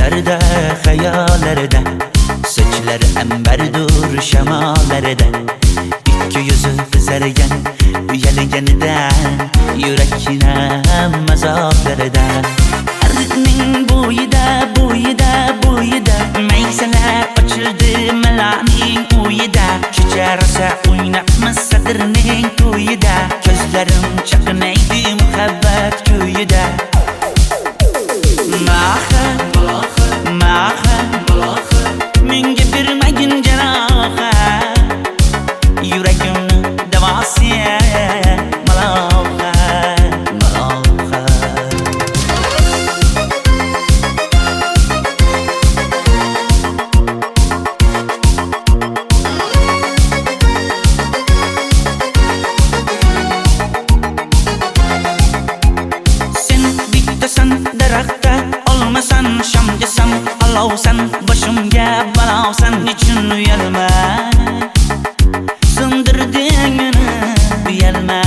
Düşlərdə, xəyallərdə, saçları əmbərdur şəmalərdə, İki yüzü qızargan, uyalganidan, yurakkinam azoblardan. Ardiqning bo'yida, bo'yida, bo'yida, maysalar ochildi malaning uyida. Kecha rosa o'ynabmiz sadirning to'yida, ko'zlarim chaqnaydi muhabbat kuyida. Maha, maha, menga bermagin jarohat, yuragimni davosi maloha, maloha. Sen bittasan daraxtda, olmasan shamgasan, olovsan boshimga balosan, nechun uyalma sindirding meni, uyalma.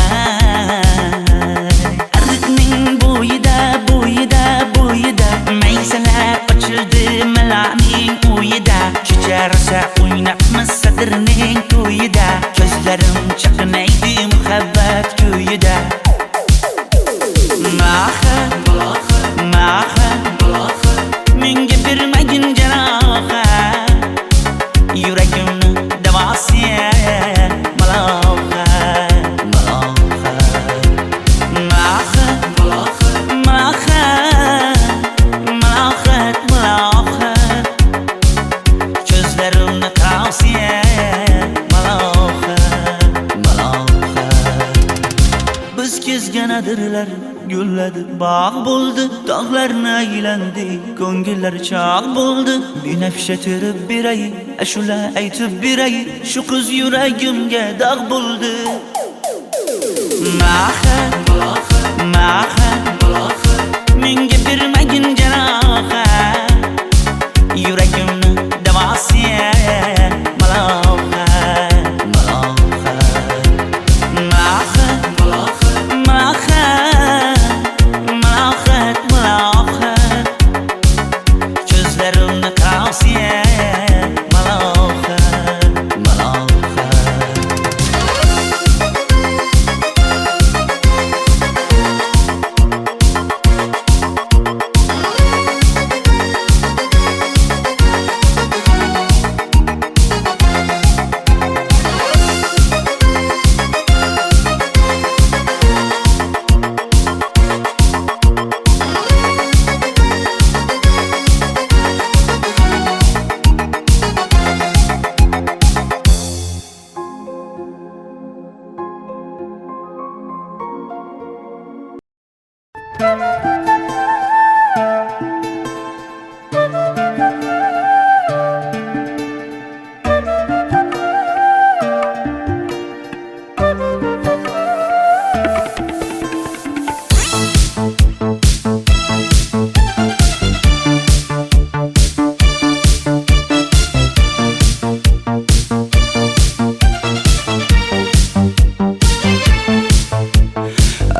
Ardiqning bo'yida, bo'yida, bo'yida, maysalar ochildi malaning uyida. Kecha rosa o'ynabmiz sadirning to'yida, ko'zlarim chaqnaydi muhabbat kuyida. Maha, maha, menga bermagin jarohat, yuragimni davosi maloha, maloha. Maha, maha, malohat, malohat, ko'zlarimni tavsi maloha, maloha. Biz kezgan adirlar gulladi, bog' bo'ldi, tog'larni aylandi, ko'ngillar chog' bo'ldi. Binafsha terib beray, ashula aytib beray, shu qiz yuragimga dog' bo'ldi. Maha, maha, menga bermagin jarohat, yuragimni davosi maloha, maloha. Maha, maha, malohat, malohat, ko'zlarimni tavsi maloha, maloha.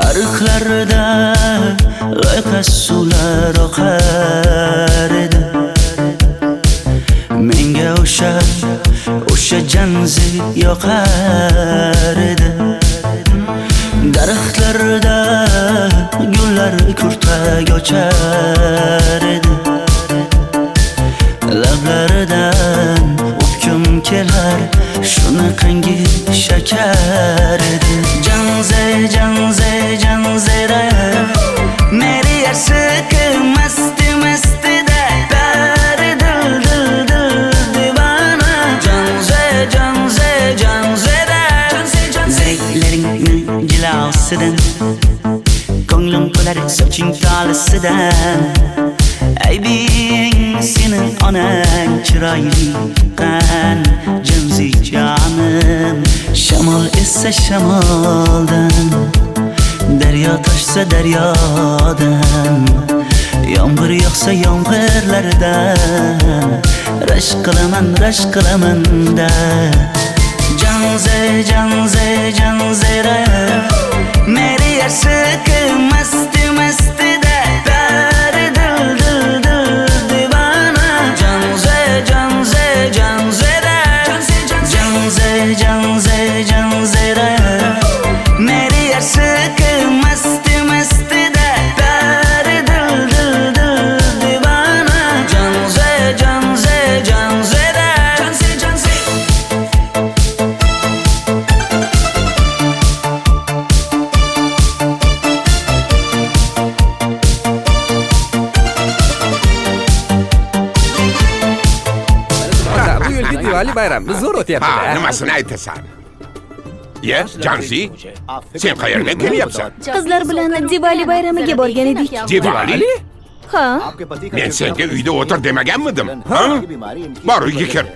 Ariqlarda loyqa suvlar oqar edi, menga o'sha janzi yoqar edi. Daraxtlarda gullar kurtak ochar edi, lablaridan o'pkim kelar, shunaqangi shakar edi. Janze, janze, janzera, meri aşıkı masti masti de, dari dil dil dil divana. Janze, janze, janzera, zevkleringni jilosidan, ko'nglim to'lar soching tolisidan. Aybing sening onang chiroyli qan, janzi jonim. Shamol essa shamoldan, daryo toshsa daryodan, yomg'ir yog'sa yomg'irlardan, rashk qilaman da. Janze, janze, janzera, meri aşıkı masti masti de, dari dil dil dil divana. Diwali bayrami zo'r o'tyapti-da. Nimasini aytasan? Ye, Janzi, sen qayerga kelyapsan? Qizlar bilan Diwali bayramiga borgan edik. Diwali? Ha? Men senga uyda o'tir demaganmidim? Ha? Bor, uyga kir.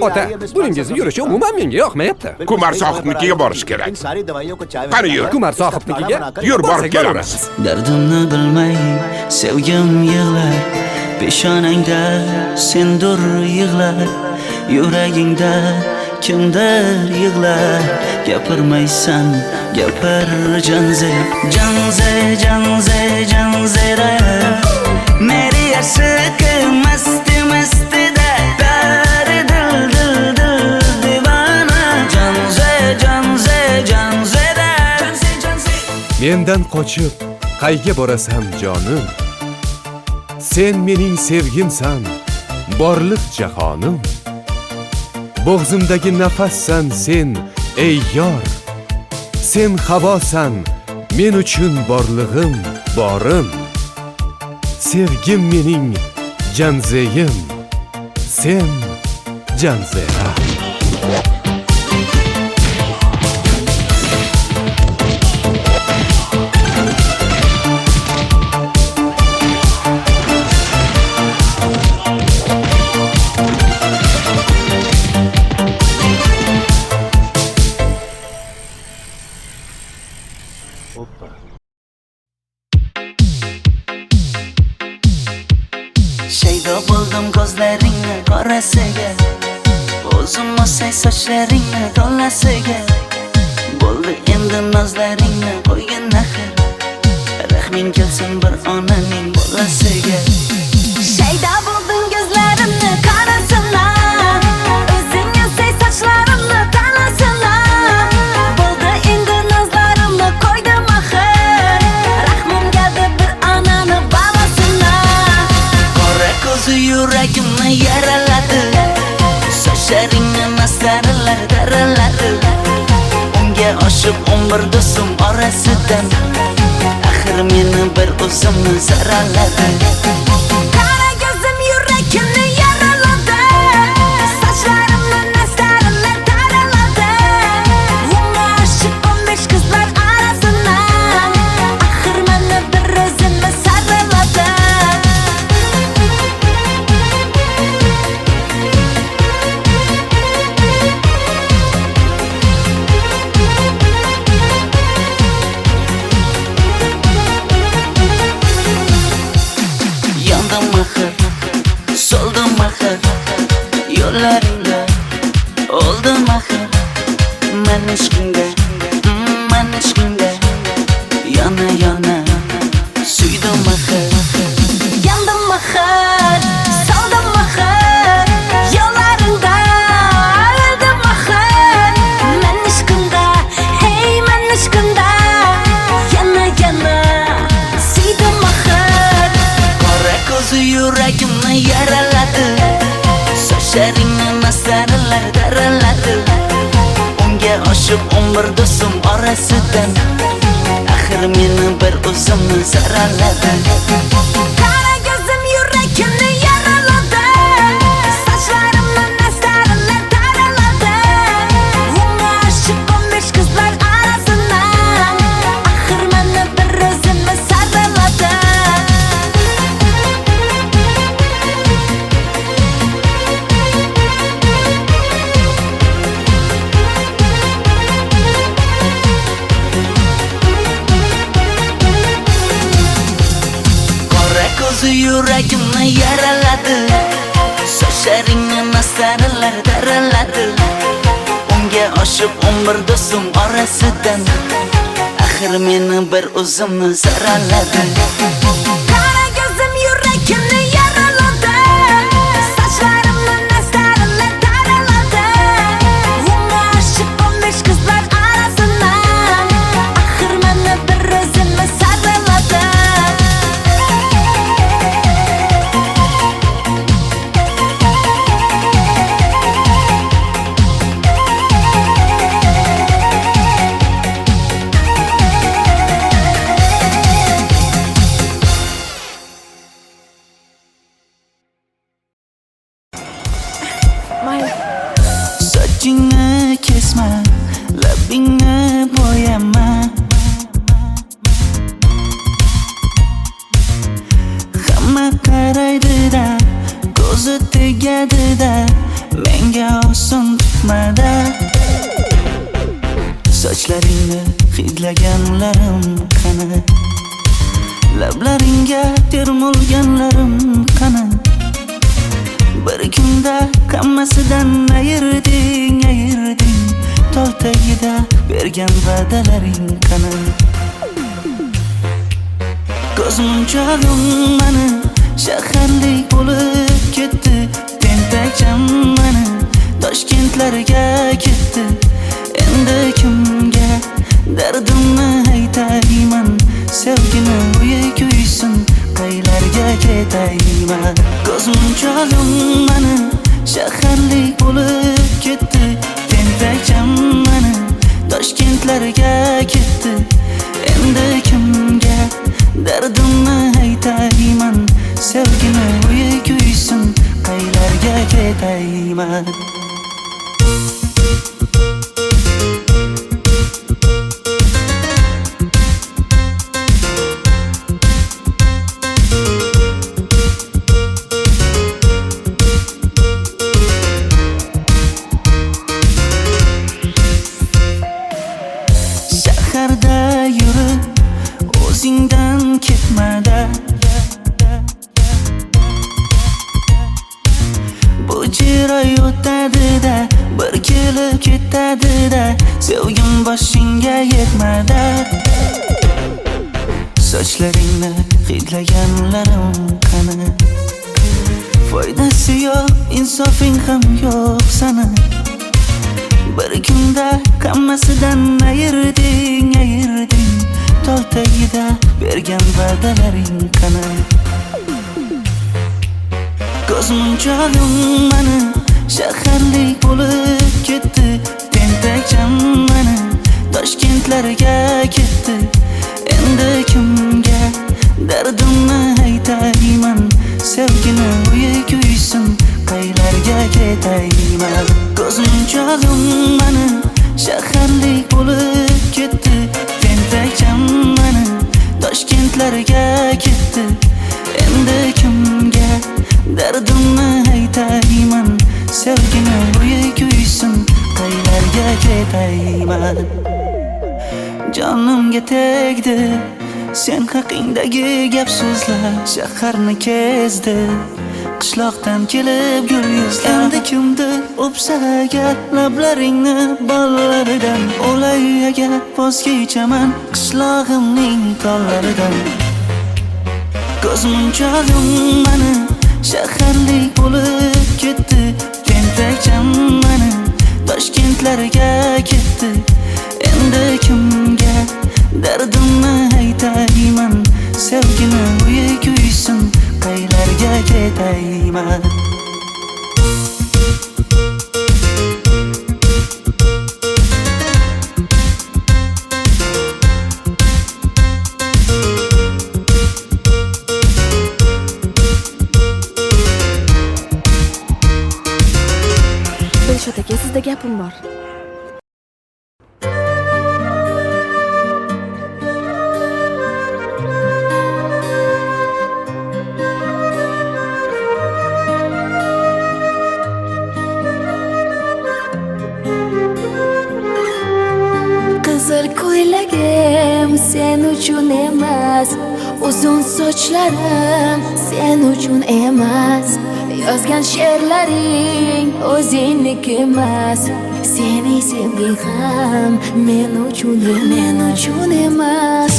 Ota, buningizni yurishi umuman menga yoqmayapti. Kumar sohibnikiga borish kerak. Qani yur. Kumar sohibnikiga Yur, borib kelamiz. Dardimni bilmay sevgim yig'lar, peshonangda sendur yig'lar, yuragingda kimdir yig'lar. Gapirmaysan, gapir Janze, Janze, Janze, Janzera. Meri aşık mast mast da dar dil dil dil divana. Janze, Janze, Janzera. Mendan qochib qayga borasam jonim, sen mening sevgimsan, borliq jahonim. Bo'g'zimdagi nafassan sen, ey yor. Sen havosan, men uchun borlig'im, borim. Sevgim mening Janzeyim, sen Janzera. Shaydo bo'ldim ko'zlaringni qorasiga, o'zim o'say sochlaringni to'lasiga. Bo'ldi endi nozlaringni qo'ygan naxir, rahming kelsin bir onaning bolasiga. Shayda bo'lding ko'zlarimni qarasana, o'zing o'say sochlarimni tanasana. Bo'ldi endi nozlarimni qo'ydim axir, rahmim keldi bir onani bolasina. Qora ko'zi yuragimni yaraladi, sochlaringni masaralar daraladi. Unga oshiq 11 do'stim orasidan, axir meni bir o'zimni saraladi. Qara ko'zim yuragimni yaraladi, sochlarimni nastarlar taraladi. Unga oshiq 15 qizlar arasidan, axir meni bir o'zimni saraladi. Yandım axir, soldim axir, yo'llaringda oldim axir. Men ishqingga yana yana suydim axir. Yandım axir, soldim axir, yo'llaringda oldim axir. Men ishqimda, hey men ishqimda, yana yana suydim axir. Qora ko'zi yuragimni yaraladi, sochlaringni masaralar daraladi. Unga oshiq 11 do'stim orasidan, axir meni bir o'zimni saraladi. Qara ko'zim yuragimni yaraladi, sochlarimni nastarlar taraladi. Unga oshiq 15 qizlar arasidan, axir meni bir o'zimni saraladi. Qora ko'zi yuragimni yaraladi, sochlaringni masaralar daraladi. Unga oshiq 11 do'stim orasidan, axir meni bir o'zimni saraladi. Qara ko'zim yuragimni yaraladi, sochlarimni nastarlar taraladi. Unga oshiq 15 qizlar arasidan, axir meni bir o'zimni saraladi. tegadi-da, menga oson chiqmadi. Sochlaringni hidlaganlarim qani, lablaringga termulganlarim qani. Bir kunda hammasidan ayırding, tol tagida bergan va'dalaring qani. Ko'zmunchog'im mani shaharlik bo'lib ketdi, tentakcham mani Toshkentlarga ketdi. Endi kimga dardimni aytayman, sevgini uyi kuysin, qaylarga ketayman. Ko'zmunchog'im mani shaharlik bo'lib ketdi, tentakcham mani Toshkentlarga ketdi. Endi kimga dardimni aytayman, sevgini uyi kuysin, qaylarga ketayman. Shaharda yurib o'zingdan ketmada, bu jiroy o'tadi-da, bir kelib ketadi-da, sevgim boshingga yetmada. Sochlaringni hidlaganlarim qani, foydasi yo'q, insofing ham yo'q sana. Bir kunda hammasidan ayırding, tol tagida bergan va'dalaring qani. Ko'zmunchog'im mani shaharlik bo'lib ketdi, tentakcham mani Toshkentlarga ketdi. Endi kimga dardimni aytayman, sevgini uyi kuysin, qaylarga ketayman. Ko'zmunchog'im mani shaharlik bo'lib ketdi, tentakcham mani Toshkentlarga ketdi. Endi kimga dardimni aytayman, sevgini uyi kuysin, qaylarga ketayman. Jonimga tegdi sen haqingdagi gap so'zlar, shaharni kezdi qishloqdan kelib gul yuzlar. Endi kimdir o'psa agar lablaringni bollaridan, o'lay agar voz kechaman qishlog'imning tollaridan. Ko'zmunchog'im mani shaharlik bo'lib ketdi, tentakcham mani Toshkentlarga ketdi. Endi kimga dardimni aytayman, sevgini uyi kuysin, qaylarga ketayman. Dilshod aka, sizda gapim bor. Qizil ko'ylagim sen uchun emas, uzun sochlarim sen uchun emas, yozgan she'rlaring o'zingniki emas, sening sevging ham men uchun emas.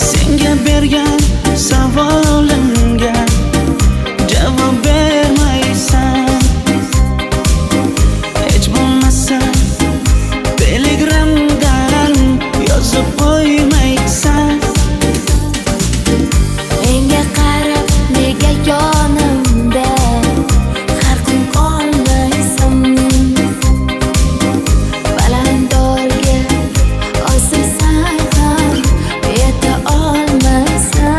Senga bergan savolimga javob bermaysan, hech bo'lmasa Telegramdan yozib qo'ymaysan. Menga qarab nega yonimda har kun qolmaysan, balandorga osilsang ham yeta olmaysan.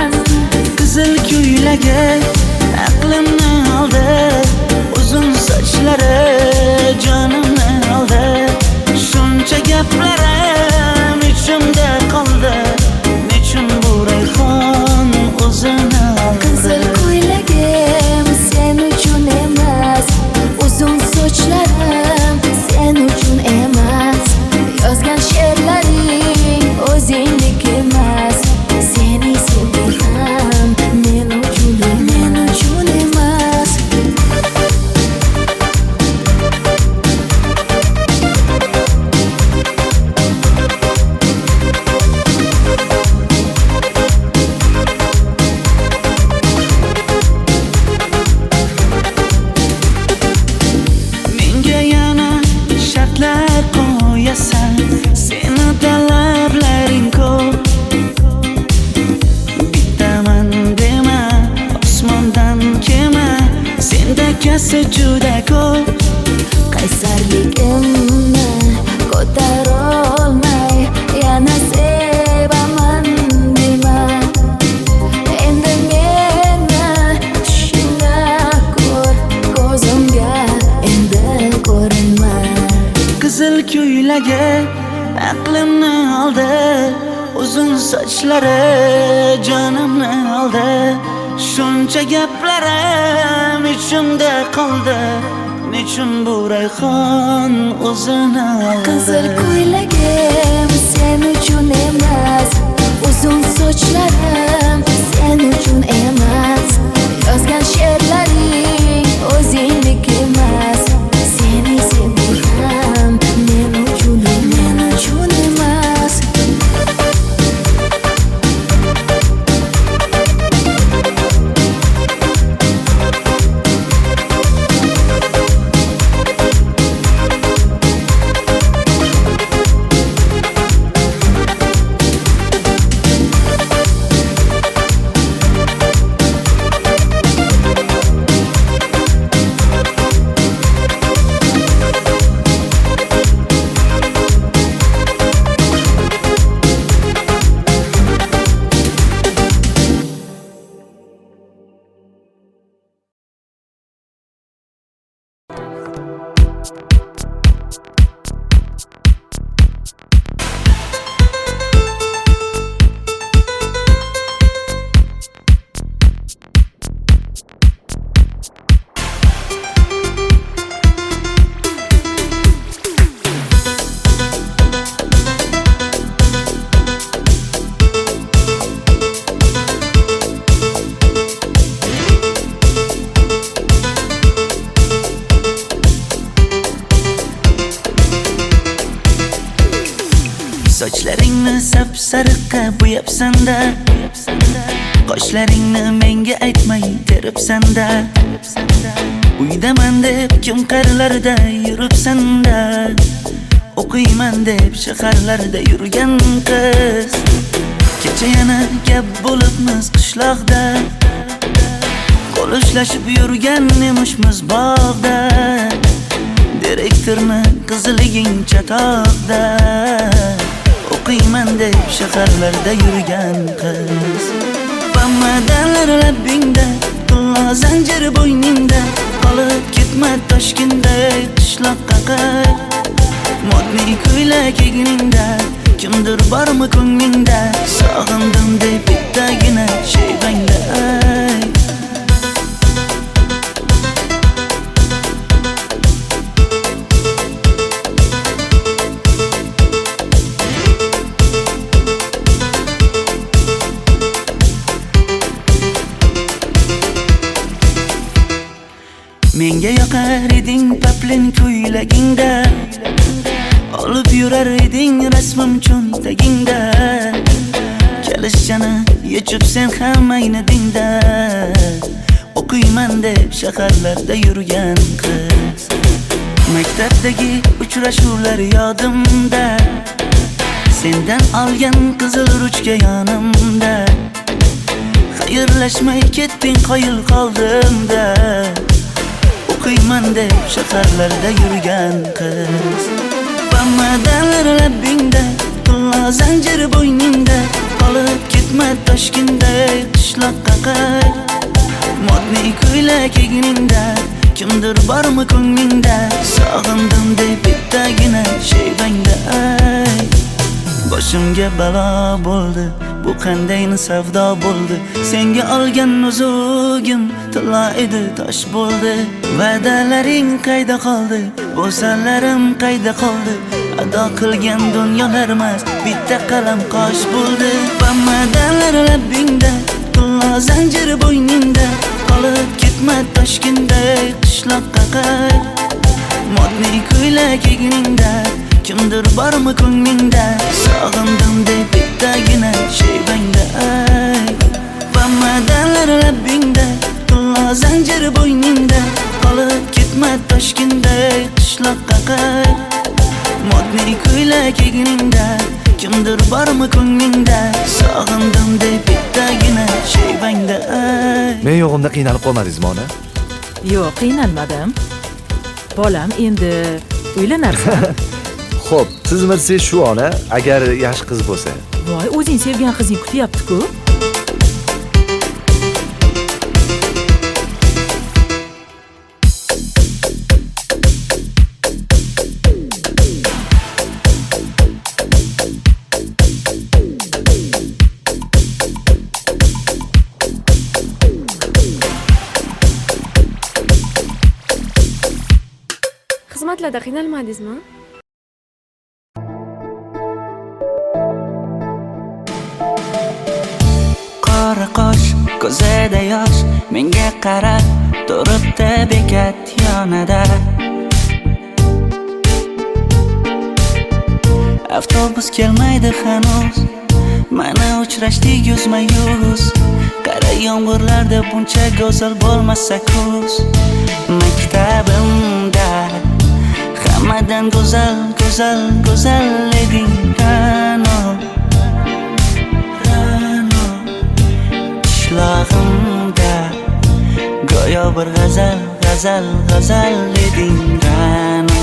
sochlari jonimni oldi. Shuncha gaplarim ichimda qoldi. Nechun bu rayhon o'zini oldi? Qizil ko'ylagim sen uchun emas, uzun sochlarim sen uchun emas. Yozgan she'rlaring o'zingniki emas. Seni sevdim men uchun emas. Sochlaringni sap-sariqqa bo'yabsan-da, qoshlaringni menga aytmay teribsan-da. Uydaman deb kim qirlarda yuribsan-da, o'qiyman deb shaharlarda yurgan qiz. Kecha yana gap bo'libmiz qishloqda, qo'l ushlashib yurgan emishmiz bog'da. Direktorni qiziliging chatoqda, o'qiyman deb shaharlarda yurgan qiz. Bamadalar labbingda, tilla zanjir bo'yningda, qolib ketma Toshkentday qishloqqa qayt. Modniy ko'ylak egningda, kimdir bormi ko'nglingda, sog'indim deb bittagina shayvangda ayt. Menga yoqar eding paplin ko'ylagingda, olib yurar eding rasmim cho'ntagingda. Kalishchani yechib sen ham aynadingda, o'qiyman deb shaharlarda yurgan qiz. Maktabdagi uchrashuvlar yodimda, sendan olgan qizil ruchka yonimda. Xayrlashmay ketding qoyil qoldimda, o'qiyman deb shaharlarda yurgan qiz. Bamadalar labbingda, tilla zanjir bo'yningda, qolib ketma Toshkentday qishloqqa qayt. Modniy ko'ylak egningda, kimdir bormi ko'nglingda, sog'indim deb bittagina shayvangda ayt. Boshimga balo bo'ldi, bu qanday savdo bo'ldi. Senga olgan nuzugim tilla edi, tosh bo'ldi. Va'dalaring qayda qoldi, bo'salarim qayda qoldi. Ado qilgan dunyolar emas, bitta qalam qosh bo'ldi. Bamadalar labbingda, tilla zanjir bo'yningda, qolib ketma Toshkentday qishloqqa qayt. Modniy ko'ylak egningda, kimdir bormi ko'nglingda, sog'indim deb bittagina shayvangda ayt. Bamadalar labbingda, tilla zanjir bo'yningda, qolib ketma Toshkentday qishloqqa qayt. Modniy ko'ylak egningda, kimdir bormi ko'nglingda, sog'indim deb bittagina shayvangda ayt. Men yo'g'imda qiynalib qolmadingizmi ona? Yo'q, qiynalmadim. Bolam, endi uylanarsan. Xo'p, siz bilsangiz shu ona, agar yaxshi qiz bo'lsa. Voy, o'zing sevgan qizing kutyapti-ku. harakatlarda qiynalmadingizmi? Qora qosh, ko'zida yosh, menga qarab turibdi bekat yonida. Avtobus kelmaydi hanuz, mana uchrashdik yuzma-yuz. Qara yomg'irlarda buncha go'zal bo'lmasa kuz. Maktabimda hammadan go'zal, go'zal, go'zal eding Ra'no. Qishlog'imda go'yo bir g'azal, g'azal, g'azal eding Ra'no.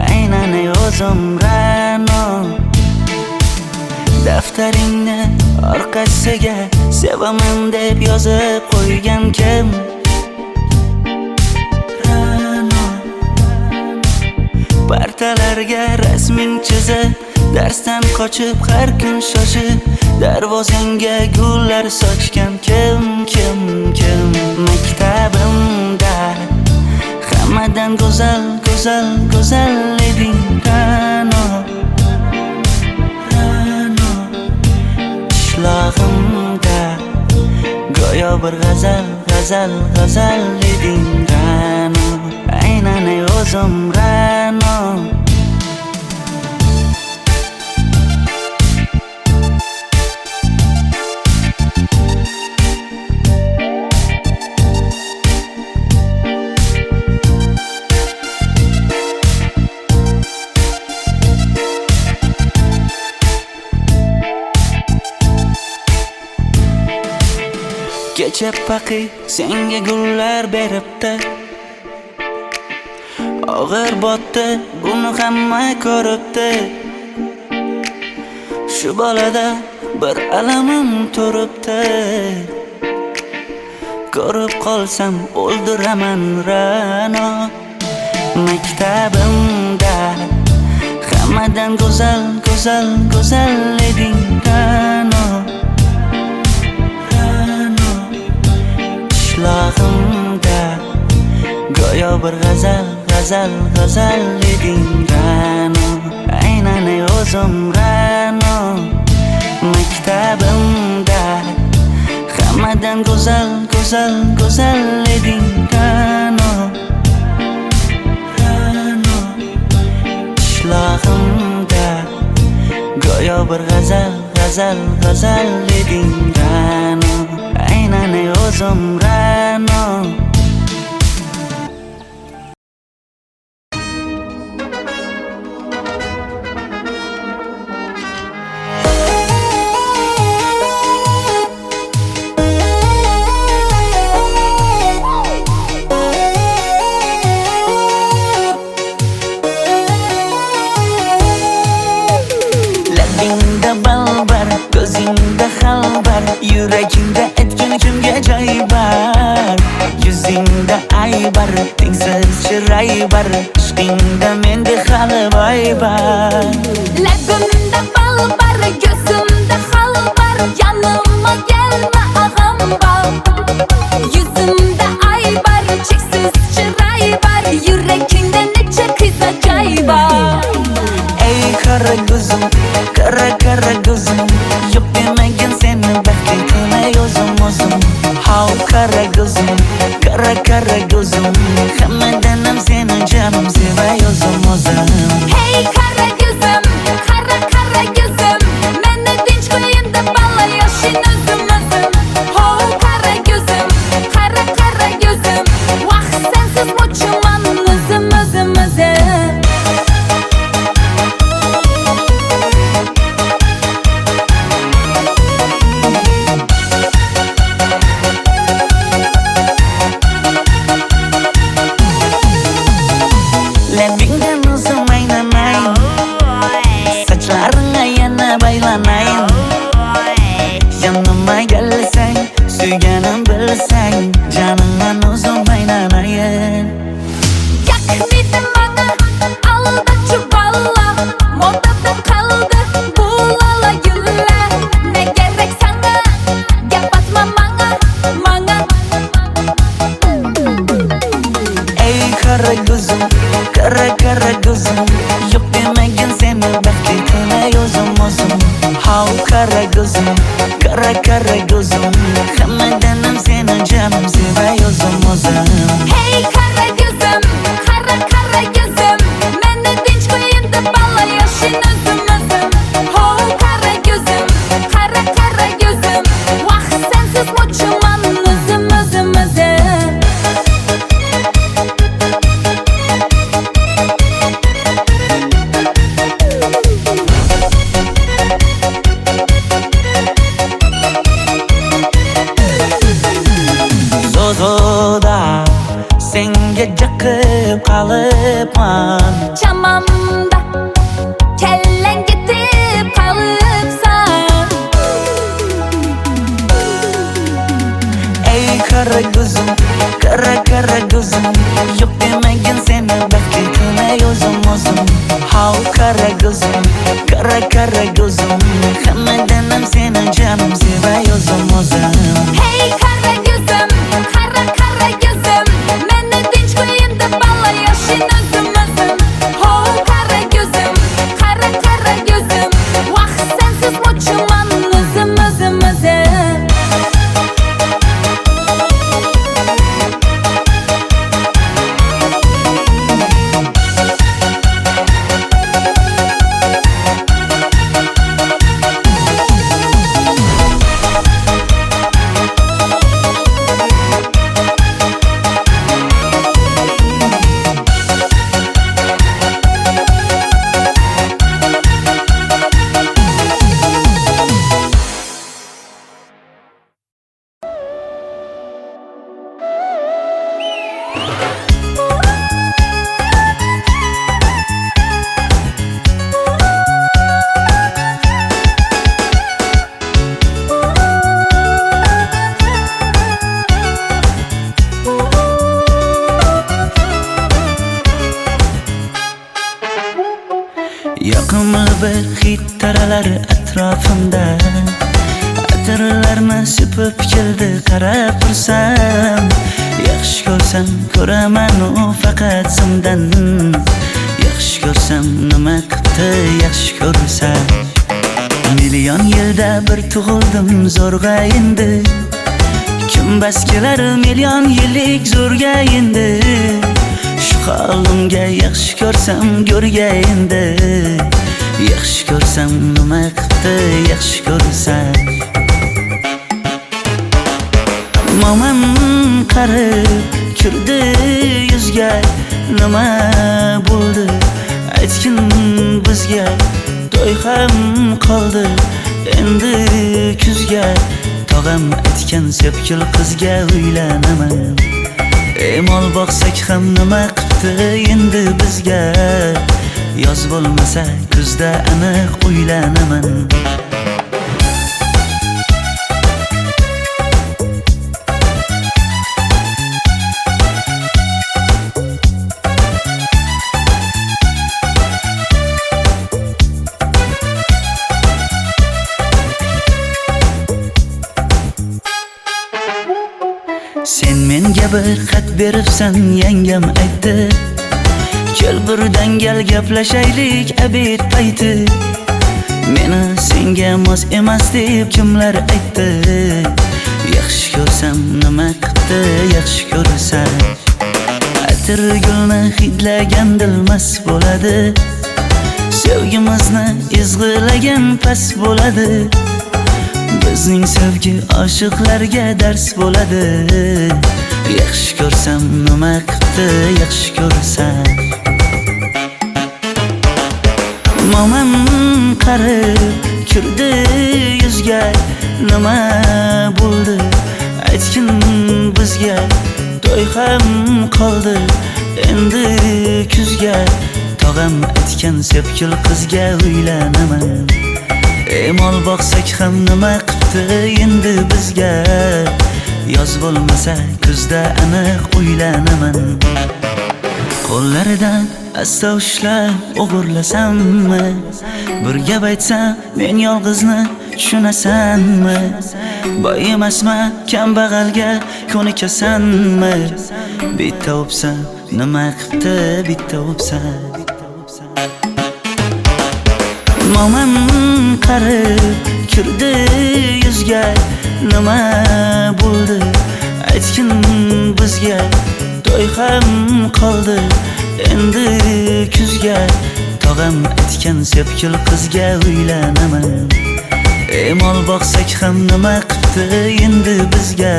Aynan o'zim Ra'no. Daftaringni orqasiga sevaman deb yozib qo'ygan kim? Ra'no. Partalarga rasming chizib, darsdan qochib har kun shoshib, darvozangga gullar sochgan kim? Maktabimda hammadan go'zal, go'zal, go'zal eding Ra'no. Qishlog'imda go'yo bir g'azal, g'azal, g'azal eding Ra'no. Aynan o'zim Ra'no. Kecha paqi senga gullar beribdi, og'ir botdi, buni hamma ko'ribdi. Shu bolada bir alamim turibdi, ko'rib qolsam o'ldiraman Ra'no. Maktabimda hammadan go'zal, go'zal, go'zal eding Ra'no. Qishlog'imda go'yo bir g'azal, g'azal, g'azal eding Ra'no. Aynan o'zim Ra'no. Maktabimda hammadan go'zal, go'zal, go'zal eding Ra'no. Qishlog'imda go'yo bir g'azal, g'azal, g'azal eding Ra'no. Aynan o'zim Ra'no. Labingda balbar, ko'zingda xalbar, yuragingda etgan kimga joy bar. Yuzingda aybar, tengsiz chiray bar, ishqingda menda hali voy bar. Labimda balbar, ko'zimda xalbar, yanıma gelme ağam bal. Yuzimda aybar, cheksiz chiray bar, yuragingda necha qiza joy bar. Ey qara ko'zim, qara qara ko'zim, yo'q demagan seni baxting qilmay o'zim. Hav qara ko'zim, qara qara ko'zim, hammadan ham seni jonim sevay o'zim. Hey qara ko'zim, qara qara ko'zim, meni tinch qo'yinda balla yoshing o'zim. Ho qara ko'zim, qara qara ko'zim, vaqt sensiz o'chman o'zim. Labingdan o'zim aylanay, sochlaringga yana baylanayin. Yanıma gelsang, suyganim bilsang, jonimdan o'zim aylanayin. Yakmidim bana aldaçı balla, modadan kaldı bu lala güller. Ne gerek sana, yapatma bana. Ey qara ko'zim, qara qara ko'zim, kara gözüm Hammadanam seni canım sevayozum o'zim Hey kara gözüm, kara gözüm Meni tinch qo'yin deb balla yoshing o'zim Ho kara gözüm, kara gözüm Vaqt sensiz mo'chuman o'zim Zozoda senga jaqib qolibman Chamamda kellang ketib qolibsan Ey kara gözüm Yo'q demagin seni baxtligime o'zim How kara gözüm Hammadanam seni canım sevayozum o'zim Hey kara gözüm, kara gözüm Meni tinch qo'yin deb balla yoshing o'zim Ho kara gözüm, kara gözüm Vaqt sensiz mo'chuman o'zim Yoqimli bir hid taralar atrofimda Atirlarni sepib keldi qarab tursam Yaxshi ko'rsam ko'raman u faqat simdan Yaxshi ko'rsam nima qildi yaxshi ko'rsam Million yilda bir tug'ildim zo'rg'a endi Kim bas kelar million yillik zo'rga endi Shu holimga yaxshi ko'rsam go'rga endi Yaxshi ko'rsam nima qildi yaxshi ko'rsam Momam qarib kirdi yuzga Nima bo'ldi aytgin bizga To'y ham qoldi endi kuzga Tog'am aytgan sepkil qizga uylanaman Mol boqsak ham nima qildi endi bizga Yoz bo'lmasa kuzda aniq uylanaman Sen menga bir xat beribsan yangam aytdi Kel birdan gal gaplashaylik abid payti Meni senga mos emas deb kimlar aytdi Yaxshi ko'rsam nima qildi yaxshi ko'rsam Atir gulni hidlagan dilmas bo'ladi Sevgimizni izg'ilagan pas bo'ladi Bizning sevgi oshiqlarga dars bo'ladi Yaxshi ko'rsam nima qildi yaxshi ko'rsam Momam qarib kirdi yuzga Nima bo'ldi aytgin bizga To'y ham qoldi endi kuzga Tog'am aytgan sepkil qizga uylanaman Mol boqsak ham nima qildi endi bizga Yoz bo'lmasa kuzda aniq uylanaman Qo'llaridan asta ushlab o'g'irlasammi Bir gap aytsam men yolg'izni tushunasanmi Boy emasman kambag'alga ko'nikasanmi Bitta o'psam nima qildi bitta o'psam Momam qarib kirdi yuzga nima bo'ldi aytgin bizga to'y ham qoldi endi kuzga tog'am aytgan sepkil qizga uylanaman mol boqsak ham nima qipti endi bizga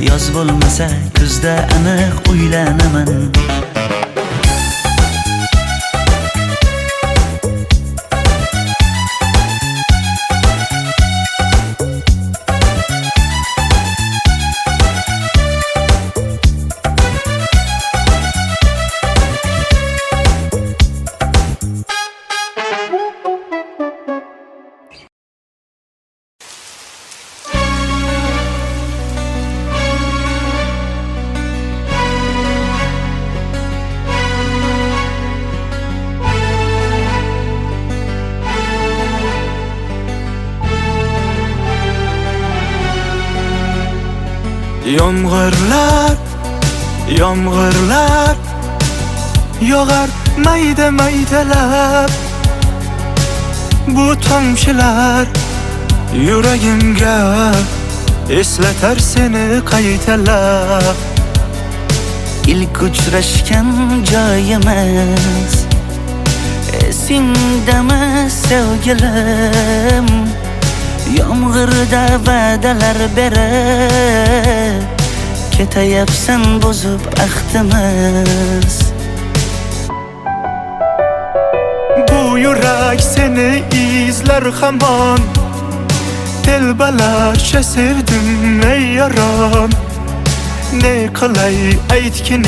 yoz bo'lmasa kuzda aniq uylanaman Yomg'irlar, yomg'irlar yog'ar mayda maydalab bu tomchilar yuragimga eslatar seni qaytalab ilk uchrashgan joyimiz esingdami sevgilim yomg'irda va'dalar berib ketayapsan buzib ahdimiz bu yurak seni izlar hamon telbalarcha sevdim ey yaron ne qilay aytgin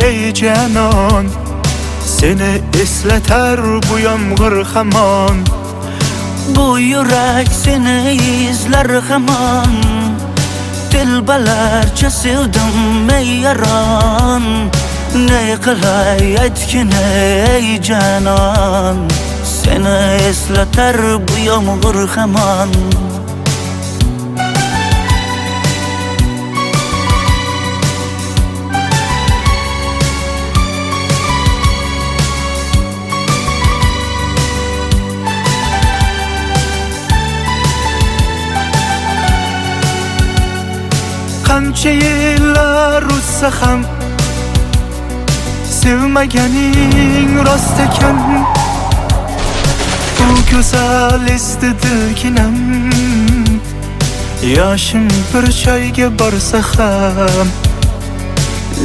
ey janon seni eslatar bu yomg'ir hamon bu yurak seni izlar hamon telbalarcha sevdim ey yaron ne qilay aytgin ey janon seni eslatar bu yomg'ir hamon qancha yillar o'tsa ham sevmaganing rost ekan bu go'zal esdidiginam yoshim bir joyga borsa ham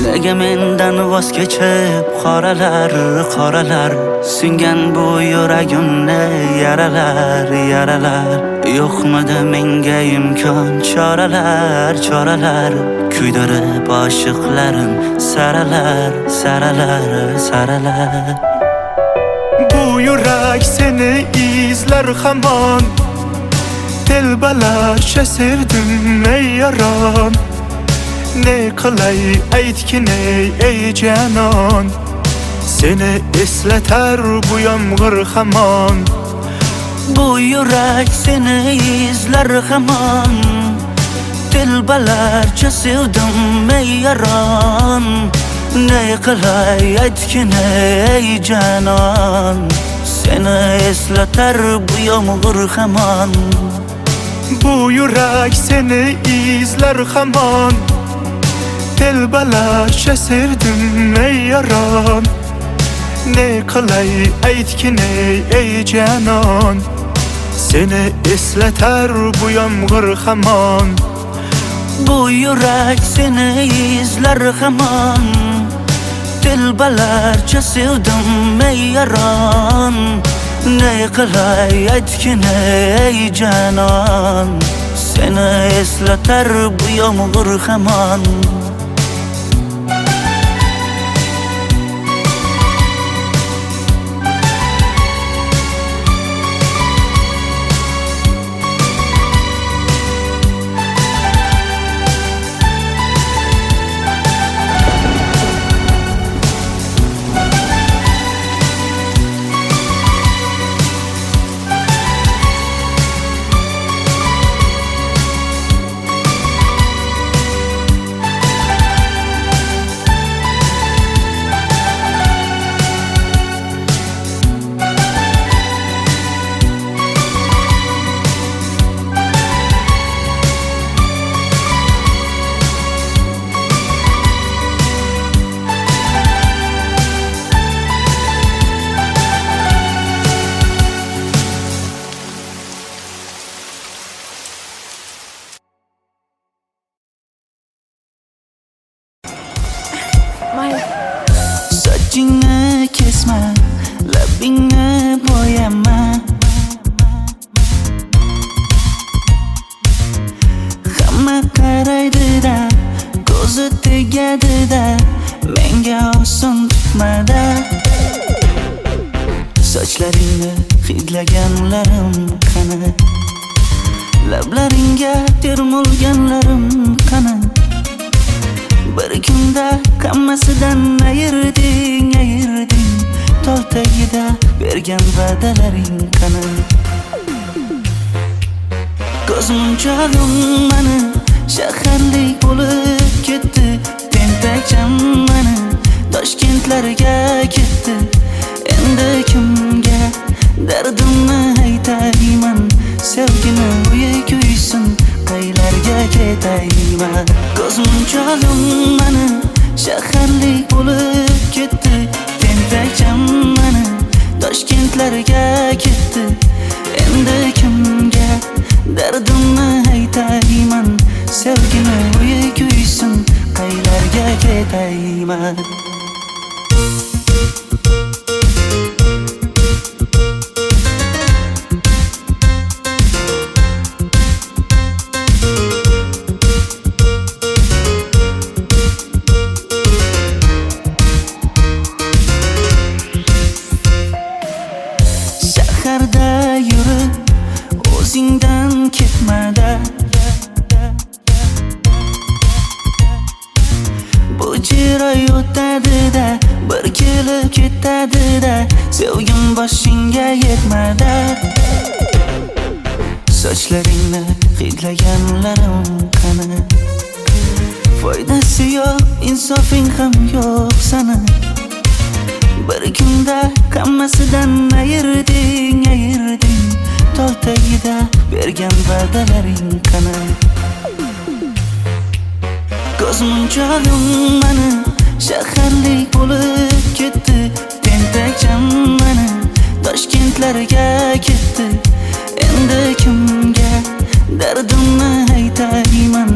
nega mendan voz kechib qoralar qoralar singan bu yuragimni yaralar yaralar yo'qmidi menga imkon choralar choralar kuydirib oshiqlarim saralar saralar saralar bu yurak seni izlar hamon telbalarcha sevdim ey yaron ne qilay aytgin ey janon seni eslatar bu yomg'ir hamon bu yurak seni izlar hamon telbalarcha sevdim ey yaron ne qilay aytgin ey janon seni eslatar bu yomg'ir hamon bu yurak seni izlar hamon telbalarcha sevdim ey yaron ne qilay aytgin ey janon seni eslatar bu yomg'ir hamon bu yurak seni izlar hamon telbalarcha sevdim ey yaron ne qilay aytgin ey janon seni eslatar bu yomg'ir hamon tutma, labingni bo'yama. Hamma qaraydi-da, ko'zi tegadi-da, menga oson tutmada. Sochlaringni hidlaganlarim qani, lablaringga termulganlarim qani. Bir kunda hammasidan ayırding, tol tagida bergan va'dalaring qani. Ko'zmunchog'im mani shaharlik bo'lib ketdi, tentakcham mani Toshkentlarga ketdi. Endi kimga dardimni aytayman, sevgini uyi kuysin, qaylarga ketayman. Ko'zmunchog'im mani shaharlik bo'lib ketdi, tentakcham mani Toshkentlarga ketdi. Endi kimga dardimni aytayman, sevgini uyi kuysin, qaylarga ketayman. Shaharda yurib o'zingdan ketmada, bu chiroy o'tadi-da, bir kelib ketadi-da, sevgim boshingga yetmada. Sochlaringni hidlaganlarim qani, foydasi yo'q, insofing ham yo'q sana. Bir kunda hammasidan ayırding, tol tagida bergan va'dalaring qani. Ko'zmunchog'im mani shaharlik bo'lib ketdi, tentakcham mani Toshkentlarga ketdi. Endi kimga dardimni aytayman,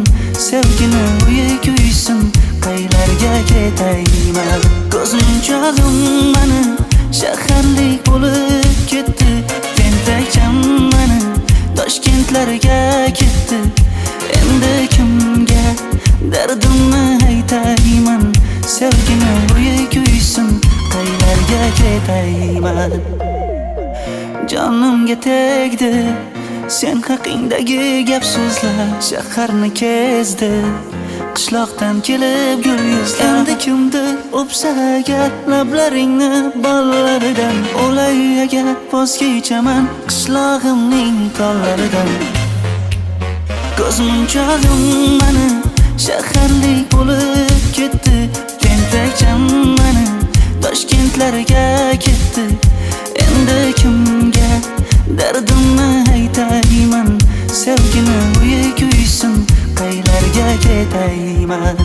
sevgini uyi kuysin, qaylarga ketayman. Ko'zmunchog'im mani shaharlik bo'lib ketdi, tentakcham mani Toshkentlarga ketdi. Endi kimga dardimni aytayman, sevgini uyi kuysin, qaylarga ketayman. Jonimga tegdi sen haqingdagi gap so'zlar, shaharni kezdi qishloqdan kelib gul yuzlar. Endi kimdir o'psa agar lablaringni bollaridan, o'lay agar voz kechaman qishlog'imning tollaridan. Ko'zmunchog'im mani shaharlik bo'lib ketdi, tentakcham mani Toshkentlarga ketdi. Endi kimga dardimni aytayman, sevgini uyi kuysin, qaylarga ketayman.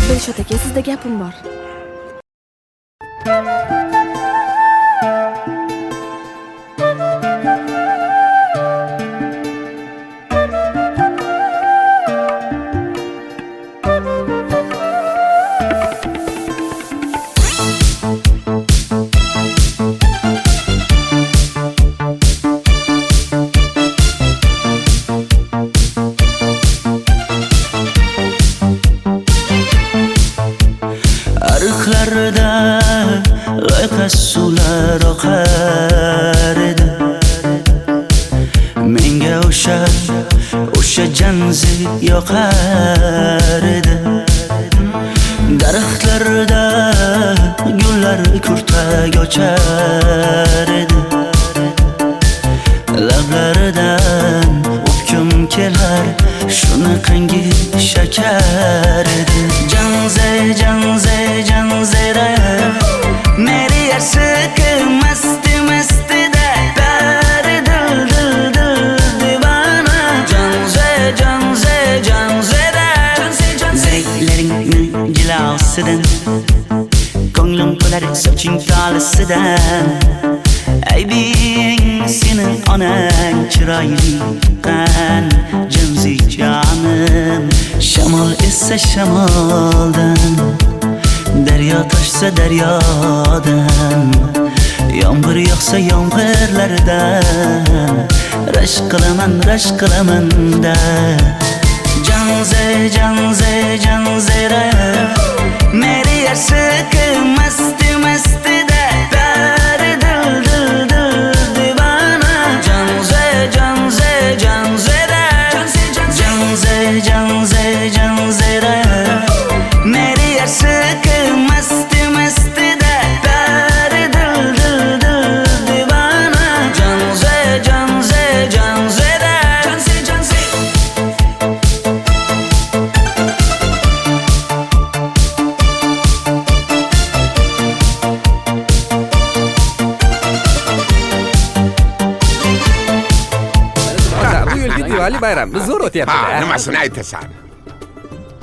Dilshod aka, sizda gapim bor. Ariqlarda loyqa suvlar oqar edi, menga o'sha janzi yoqar edi. Daraxtlarda gullar kurtak ochar edi, lablaridan o'pkim kelar, shunaqangi shakar edi. Janzera meri yarsiqi masti da pari dil divana. Janzera zeylaringni jilosidan ostidan aybing sening onang chiroyli qan jimzi jonim shamol essa shamoldan daryo toshsa daryodan yomg'ir yog'sa yomg'irlardan rashk qilaman da janzera meri yarsiq masti da dari dil divana janzera meri yarsiq masti da dari dil divana janzera Ota, bu yilgi Diwali bayrami zo'r Ha, o'tyapti-da. nimasini aytasan?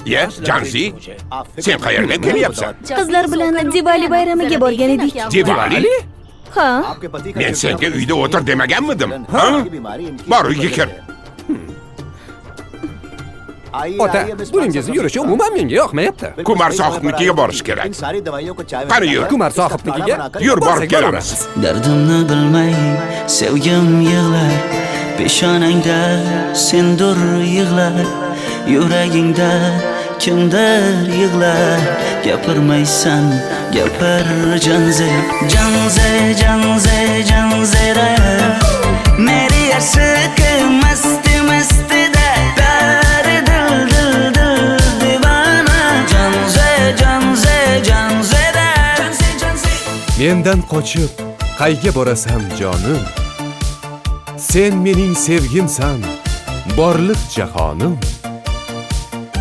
Ya, Janzi, sen qayerdan kelyapsan? Qizlar bilan Diwali bayramiga borgan edik. Diwali? Ha? Men senga uyda o'tir demaganmidim? Ha? Bor uyga kir. Ota, buningizni yurishi umuman menga yoqmayapti. Kumar sohibnikiga borish kerak. Qani yur. Kumar sohibnikiga Yur, borib borsak kelamiz. Dardimni bilmay sevgim yig'lar peshonangda sendur yig'lar yuragingda kimdir yig'lar gapirmaysan gapir janzera meri yarsiq masti da dari dil divana janzera Mendan qochib qayga borasan jonim? Sen mening sevgimsan, borliq jahonim.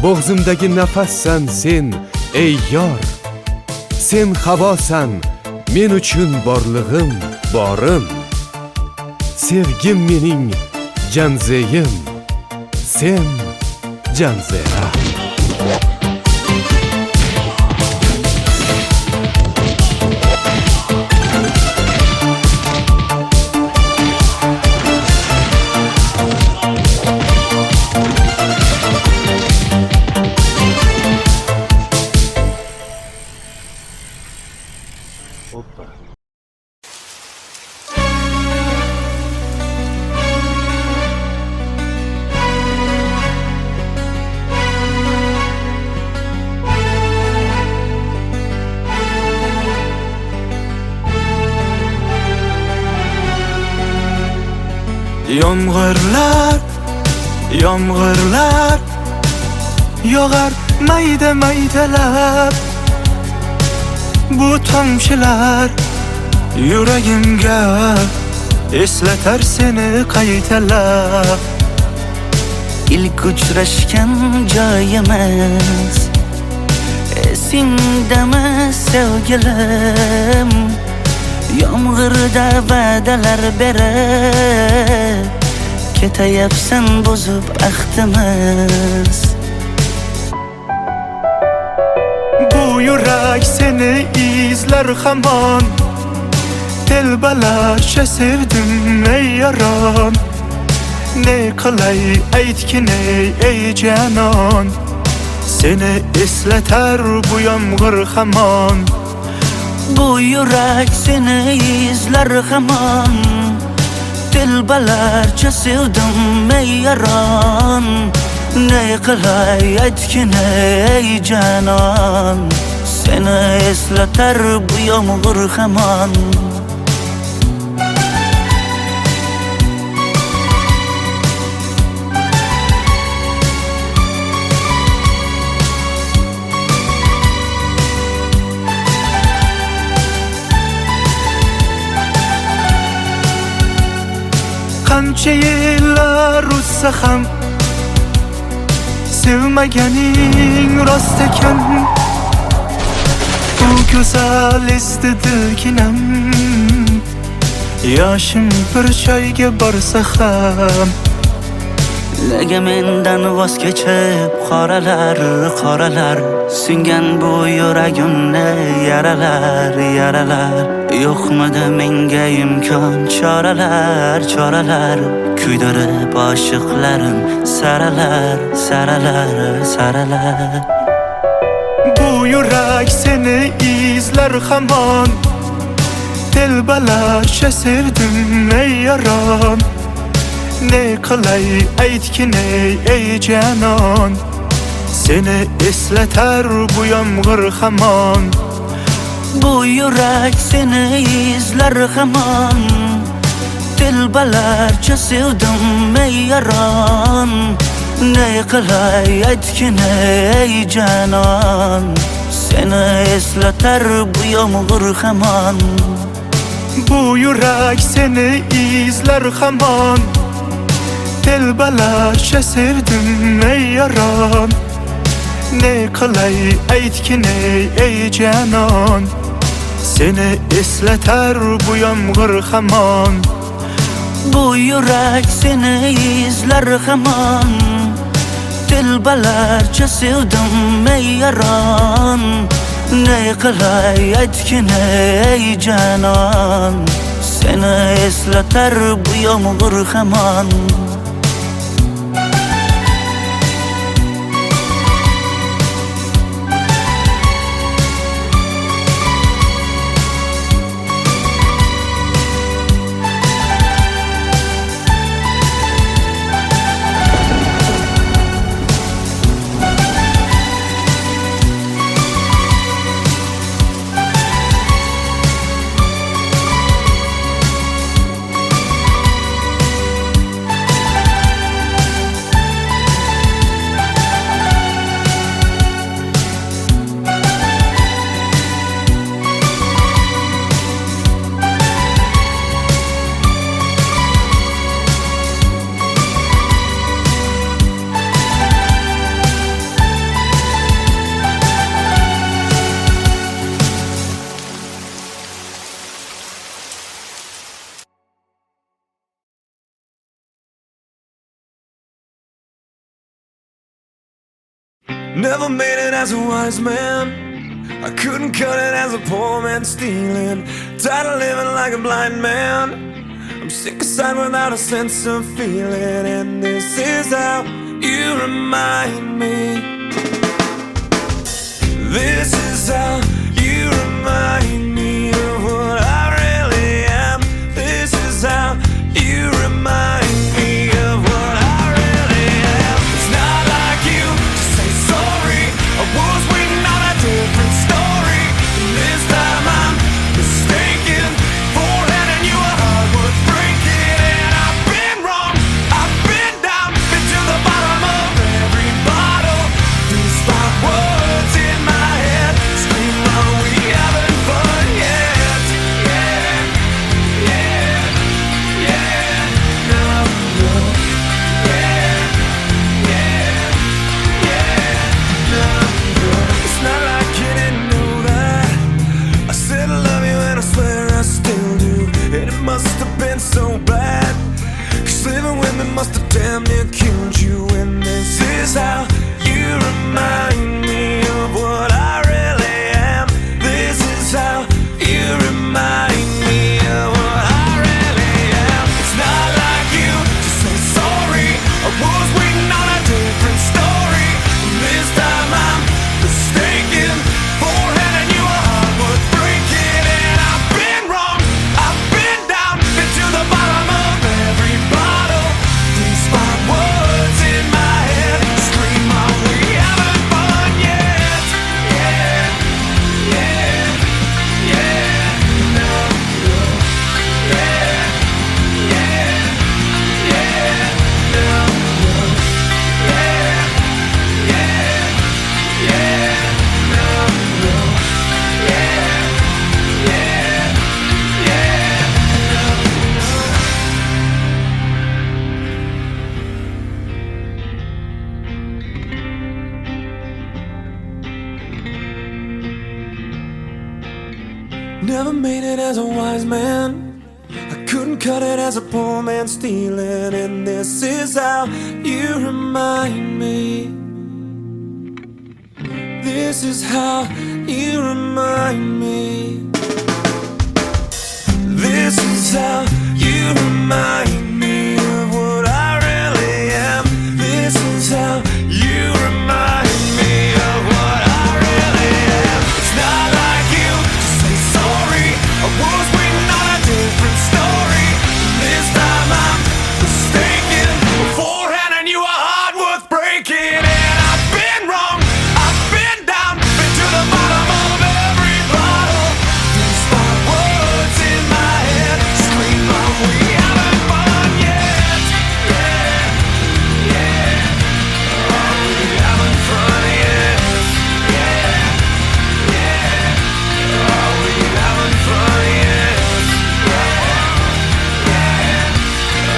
Bo'g'zimdagi nafassan sen, ey yor. Sen havosan, men uchun borlig'im, borim. Sevgim mening janzeyim, sen janzera. Yomg'irlar yog'ar maydalab bu tomchilar yuragimga eslatar seni qaytalab ilk uchrashgan joyimiz esingdami sevgilim yomg'irda va'dalar berib ketayapsan buzib ahdimiz bu yurak seni izlar hamon telbalarcha sevdim ey yaron ne qilay aytgin ey janon seni eslatar bu yomg'ir hamon bu yurak seni izlar hamon telbalarcha sevdim ey yaron ne qilay aytgin ey janon seni eslatar bu yomg'ir hamon qancha yillar o'tsa ham sevmaganing rost ekan bu go'zal esdidiginam yoshim bir joyga borsa ham nega mendan voz kechib qoralar singan bu yuragimni yaralar yo'qmidi menga imkon choralar choralar kuydirib oshiqlarim saralar saralar saralar. Bu yurak seni izler hamon, telbalarcha sevdim ey yaron. Ne qilay aytgin ey canon, seni eslatar bu yomg'ir hamon. Bu yurak seni izlar hamon, telbalarcha sevdim ey yaron. Ne qilay aytgin ey canon, seni eslatar bu yomg'ir hamon. Bu yurak seni izler hamon, telbalarcha sevdim ey yaron. Ne qilay aytgin ey canon, seni eslatar bu yomg'ir hamon. Bu yurak seni izlar hamon, telbalarcha sevdim ey yaron. Ne qilay aytgin ey canon, seni eslatar bu yomg'ir hamon. Never made it as a wise man, I couldn't cut it as a poor man stealing. Tired of living like a blind man, I'm sick aside without a sense of feeling. And this is how you remind me, this is how you remind me of what I really am. This is how you remind me of what I really am. It's not like you to say sorry, I was waiting on a different story. And this time I'm mistaken for handing you a heart worth breaking. And I've been wrong, I've been down, been to the bottom of every bottle. These 5 words in my head scream, are we having fun yet? Yeah, yeah, yeah, no, no. Yeah, yeah, yeah, no, no. It's not like you didn't know that I said I love you and I swear I still do. And it must have been so bad, 'cause living with me must have damn near killed you. And this is how you remind me of what I really am. This is how you remind me of what I really am. It's not like you to say sorry, I was waiting on a different story. And this time I'm mistaken for handing you a heart worth breaking. And I've been wrong, I've been down, been to the bottom of every bottle. These 5 words in my head scream, are we having fun yet? Yeah, yeah, yeah, no, no. Yeah, yeah, yeah, no, no. Yeah, yeah, yeah, no, no. Yeah, yeah, yeah, Never made it as a wise man, I couldn't cut it as a poor man stealing. And this is how you remind me, this is how you remind me. how you remind me of what I really am. This is how you remind me of what I really am. It's not like you to say sorry. I was waiting on a different story. This time I'm mistaken. Beforehand I knew a heart worth breaking. And I've been wrong, I've been down, been to the bottom of every bottle. These five words in my head scream out, we haven't fun yet. Yeah, yeah. Oh, we haven't fun yet. Yeah, yeah. Oh, we haven't fun yet. Yeah, yeah.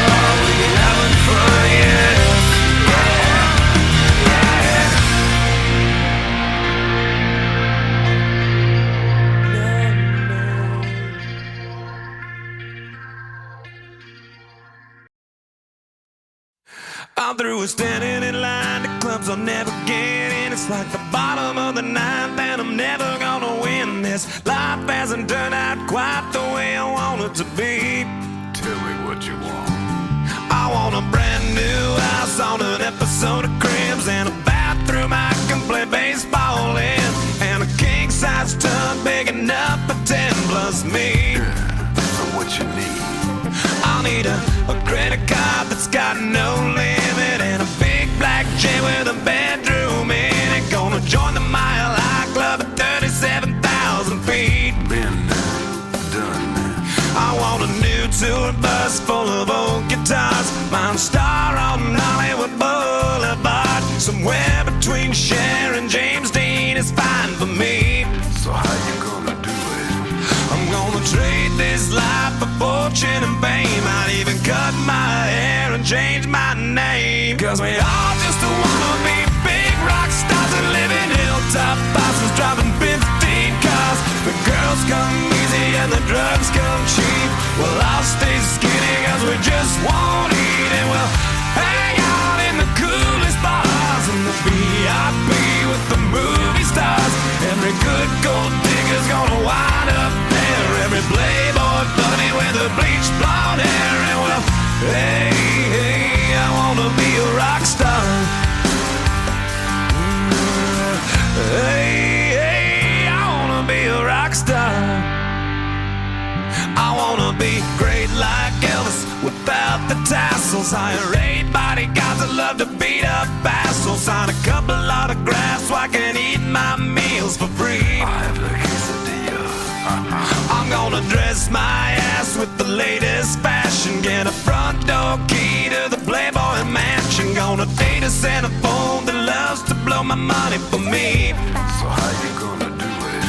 Oh, we haven't fun yet. I'm through with standing in line to clubs I'll never get in. It's like the bottom of the ninth and I'm never gonna win this. Life hasn't turned out quite the way I want it to be. Tell me what you want. I want a brand new house on an episode of Cribs and a bathroom I can play baseball in, and a king-size tub big enough for 10 plus me. So what you need? I'll need a credit card that's got no limit, and a big black jet with a bedroom in it. Gonna join the Mile High Club at 37,000 feet. Been there, done that. I want a new tour bus full of old guitars, mine star on Hollywood Boulevard. Somewhere between Cher and James Dean is fine for me. So how you gonna do it? I'm gonna trade this life for fortune and fame. I'd even cut my hair and change my name. Cause we all just wanna be big rock stars and live in hilltop houses, driving 15 cars. The girls come easy and the drugs come cheap. Well, I'll stay skinny cause we just won't eat, and we'll hang out in the coolest bars in the VIP with the movie stars. Every good gold digger's gonna wind up there. Every playboy bunny with a bleached blonde hair. And well, hey, hey, I wanna be a rock star. Hey, hey, I wanna be a rock star. I wanna be great like Elvis without the tassels. Hire 8 bodyguards that love to beat up assholes. Sign a couple autographs so I can eat my meals for free. I have the quesadilla. I'm gonna dress my ass with the latest fashion, get a front door key to the Playboy Mansion. Gonna date a centerfold that loves to blow my money for me. So how you gonna do it?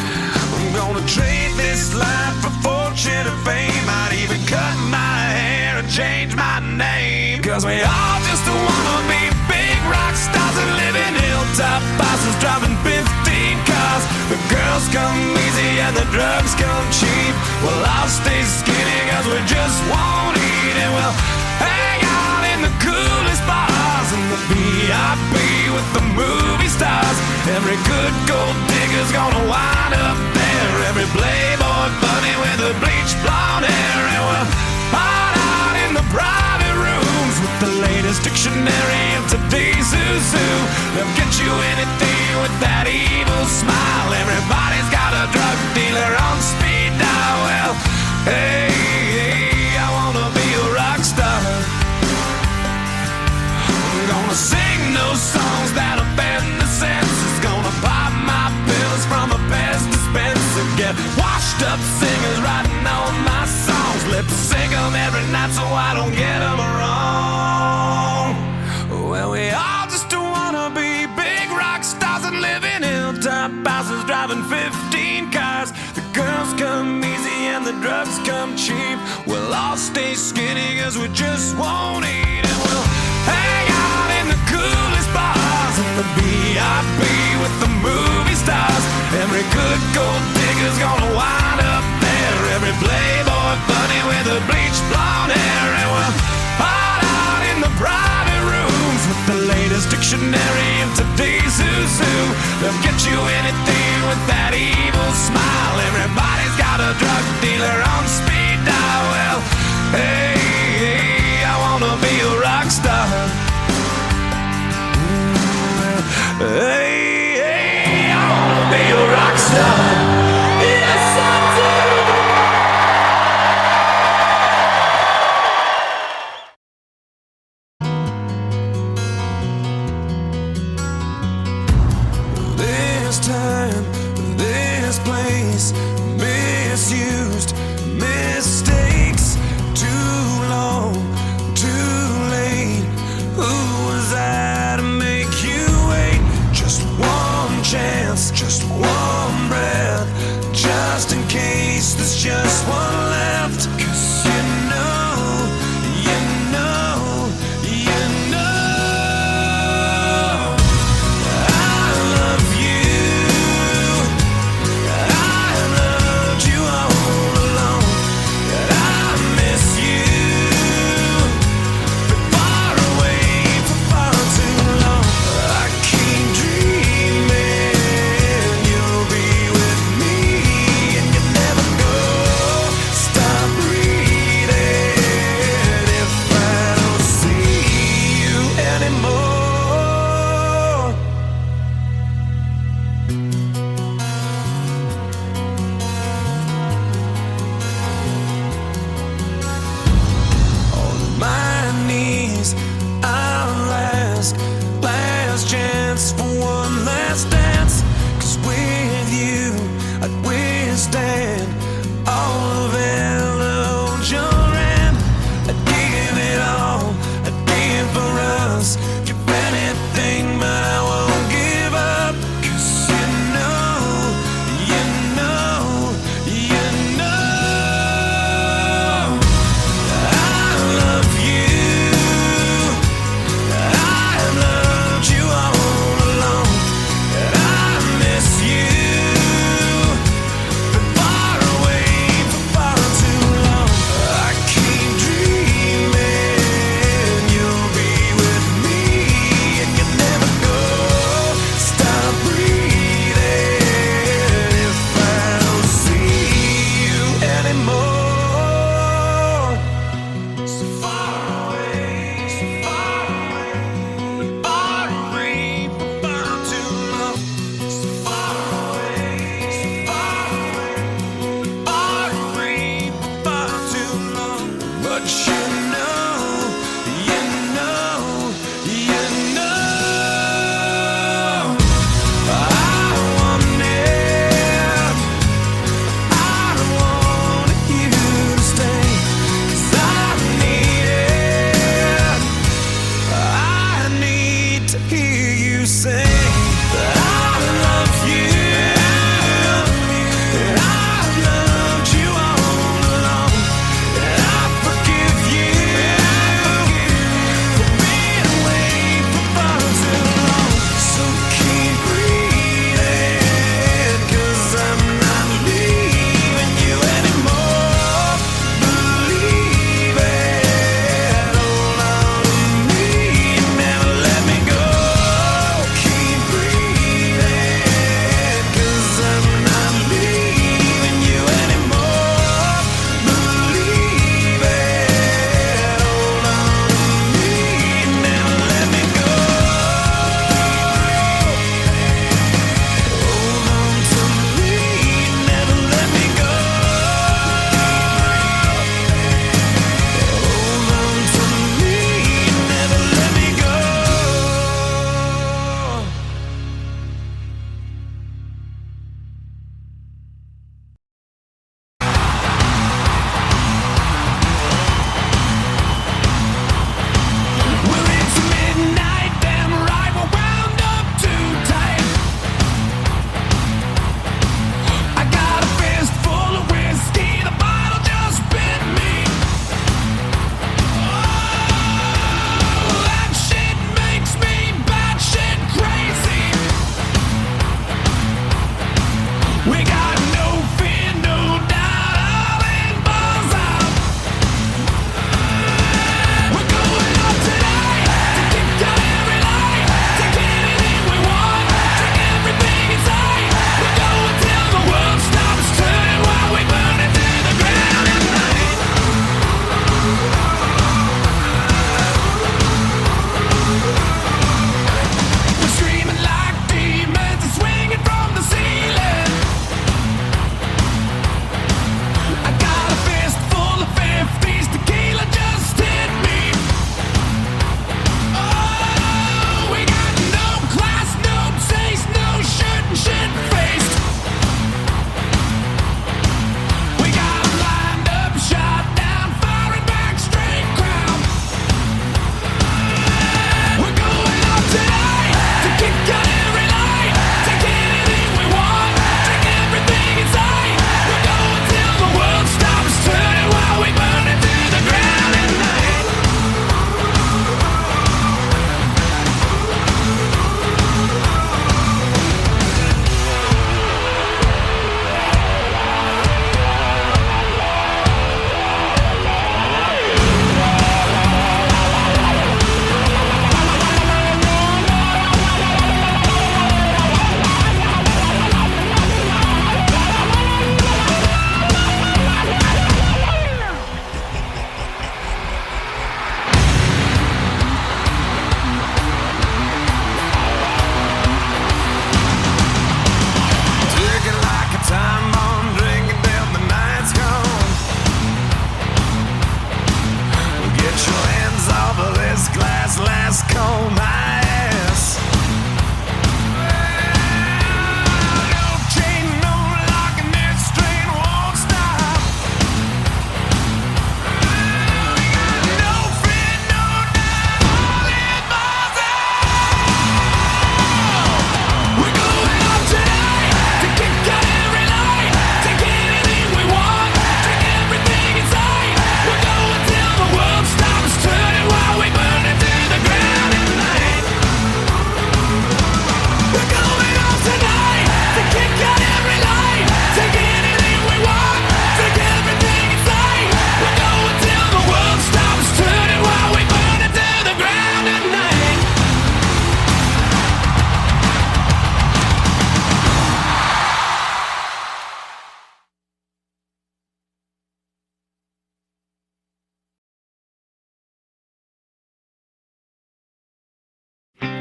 I'm gonna trade this life for fortune and fame. I'd even cut my hair and change my name. Cause we all just wanna be big rock stars and live in hilltop houses, driving 15 cars. The girls come easy and the drugs come cheap. Well, I'll stay skinny cause we just won't eat, and we'll hang out in the coolest bars in the VIP with the movie stars. Every good gold digger's gonna wind up there. Every playboy bunny with a bleached blonde hair. And we'll hide out in the private rooms with the latest dictionary of today's who's who. They'll get you anything with that evil smile. Everybody's got a drug dealer on speed dial. Well, hey, hey, I wanna be a rock star. I'm gonna sing those songs that offend the senses. Gonna pop my pills from a Pez dispenser. Get washed up singers writing all my songs. Lip sync them every night so I don't get them wrong. Well, we all just wanna be big rock stars and live in hilltop houses, driving 15 cars. The girls come easy and the drugs come cheap. We'll all stay skinny cause we just won't eat, and we'll hang out in the coolest bars in the VIP with the movie stars. Every good gold digger's gonna wind up there. Every playboy bunny with a bleached blonde hair. And we'll hide out in the private rooms with the latest dictionary of today's who's who. They'll get you anything with that evil smile. Everybody's got a drug dealer on speed dial. Well, Hey, hey, I wanna be a rock star. Hey, hey, I wanna be a rock star. Yes, I do. This time, this place, misused, mistakes, too long, too late. Who was I to make you wait? Just one chance, just one breath, just in case there's just one left. 'Cause you know, you know, you know I love you. I loved you all along. I miss you. Been far away for far too long. I keep dreaming you'll be with me, and you never go. Stop breathing if I don't see you anymore. On my knees, I'll ask, last chance for one last dance. 'Cause with you, I'd withstand all of Joran. I'd give it all, I'd give for us, give anything, but I won't give up. 'Cause you know, you know, you know I love you. I loved you all along. I miss you. Been far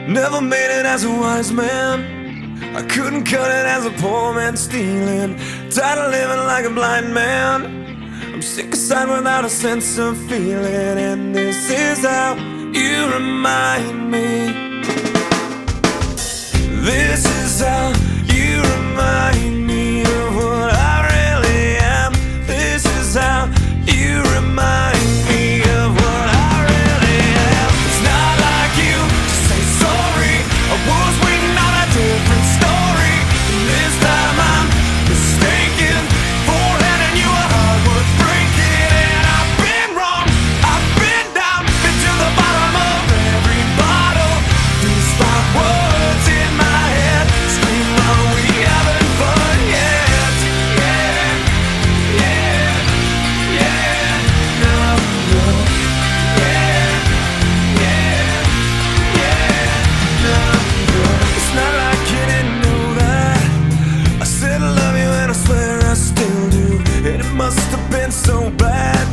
Never made it as a wise man. I couldn't cut it as a poor man stealing. Tired of living like a blind man. I'm sick aside without a sense of feeling. And this is how you remind me. This is how you remind me of what I really am. This is how you remind me of what I really am. It's not like you to say sorry. I was waiting on a different story. And this time I'm mistaken for handing you a heart worth breaking. And I've been wrong, I've been down, been to the bottom of every bottle. These 5 words in my head scream, are we having fun yet? Yeah, yeah, yeah, no, no. Yeah, yeah, yeah, no, no. It's not like you didn't know that I said I love you and I swear I still do. And it must have been so bad,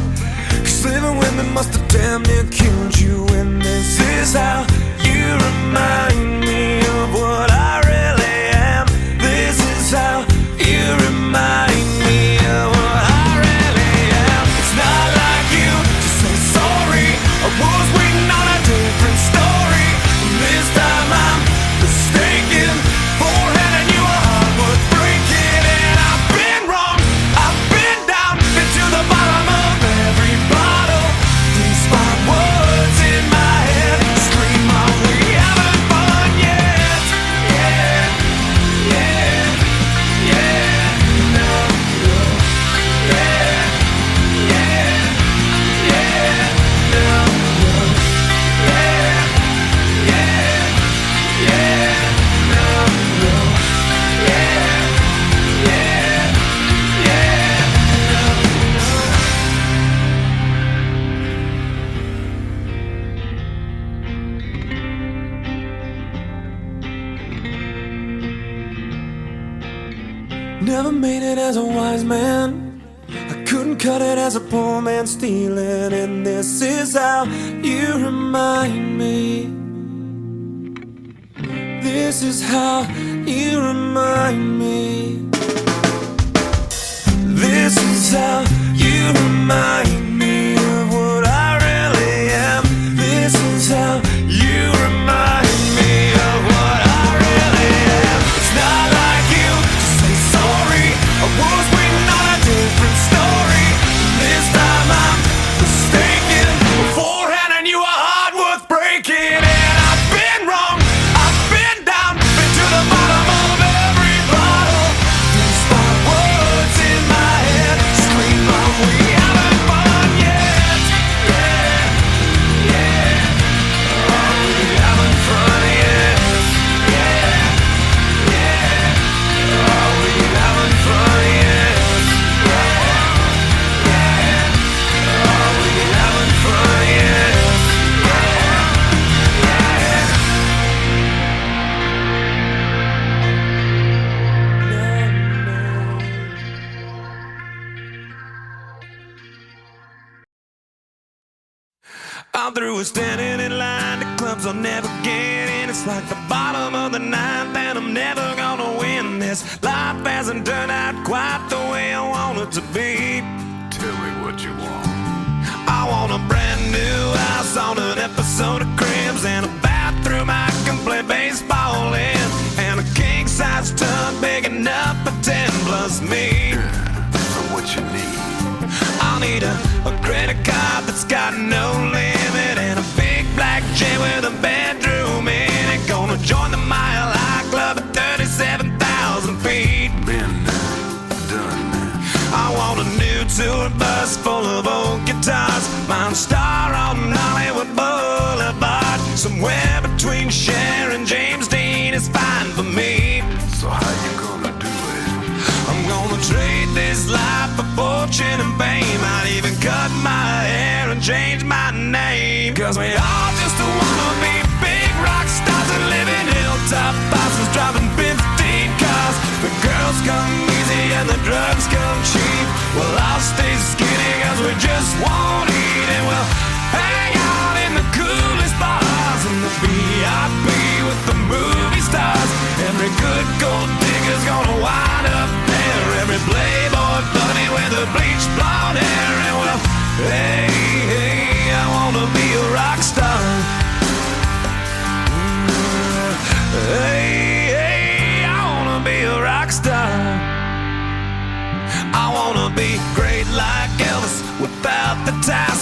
'cause living with me must have damn near killed you. And this is how you remind me of what I really am. This is how you remind me of what I really am. It's not like you to say sorry. I was waiting on a different story. And this time I'm mistaken for handing you a heart worth breaking. And I've been wrong, I've been down, been to the bottom of every bottle. These 5 words in my head scream, are we having fun yet? Yeah, yeah, yeah, no, no. Yeah, yeah, yeah, no, no. Yeah, yeah, yeah, no, no. Yeah, yeah, yeah, no, Never made it as a wise man. I couldn't cut it as a poor man stealing. And this is how you remind me. This is how you remind me. This is how you remind me of what I really am. This is how you remind me of what I really am. It's not like you to say sorry. I was waiting on a different story. This time I'm mistaken for handing you a heart worth breaking. And I've been wrong, I've been down, been to the bottom of every bottle. These 5 words in my head scream, are we having fun yet? Yeah, yeah, are we having fun yet? Yeah, yeah, are we having fun yet? Yeah, yeah, are we having fun yet? I'm through with standing in line to clubs I'll never get in. It's like the bottom of the ninth and I'm never gonna win this. Life hasn't turned out quite the way I want it to be. Tell me what you want. I want a brand new house on an episode of Cribs, and a bathroom I can play baseball in, and a king-size tub big enough for 10 plus me. So what you need? I'll need a credit card that's got no limit, and a big black jet with a bedroom in it. Gonna join the Mile High Club at 37,000 feet. Been done. I want a new tour bus full of old guitars, Mine Star on Hollywood Boulevard. Somewhere between Cher and James Dean is fine for me. So how you gonna do it? I'm gonna trade this life for fortune and fame. I'd even cut my hair and change my name, 'cause we all just wanna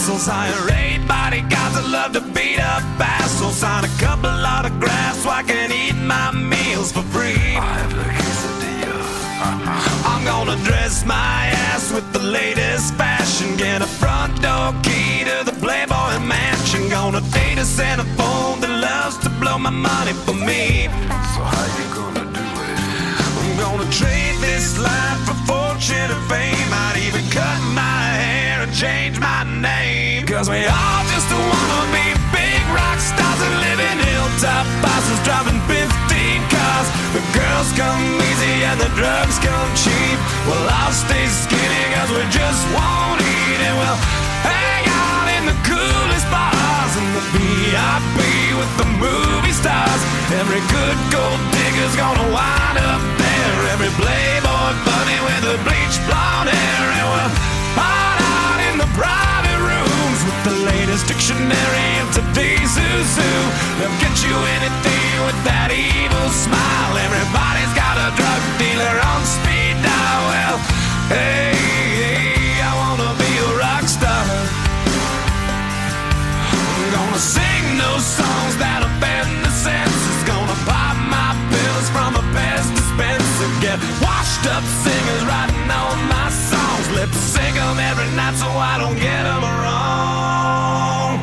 castles. Hire 8 bodyguards that love to beat up assholes. Sign a couple autographs so I can eat my meals for free. I have the quesadilla. I'm gonna dress my ass with the latest fashion. Get a front door key to the Playboy Mansion. Gonna date a centerfold that loves to blow my money for me. So how you gonna do it? I'm gonna trade this life for fortune and fame. I'd even cut my hair and change my name. Cause we all just wanna be big rock stars and live in hilltop bosses, driving 15 cars. The girls come easy and the drugs come cheap. Well, I'll stay skinny cause we just won't eat. And we'll hang out in the coolest bars in the VIP with the movie stars. Every good gold digger's gonna wind up there. Every playboy bunny with a bleached blonde hair. And we'll hide out in the private rooms with the latest dictionary of today's zoo. They'll get you anything with that evil smile. Everybody's got a drug dealer on speed dial. Well, hey, I wanna be a rock star. I'm gonna sing those songs that offend the senses. Gonna pop my pills from a Pez dispenser. Get washed up singers writing all my songs. Lip sync them every night so I don't get them wrong.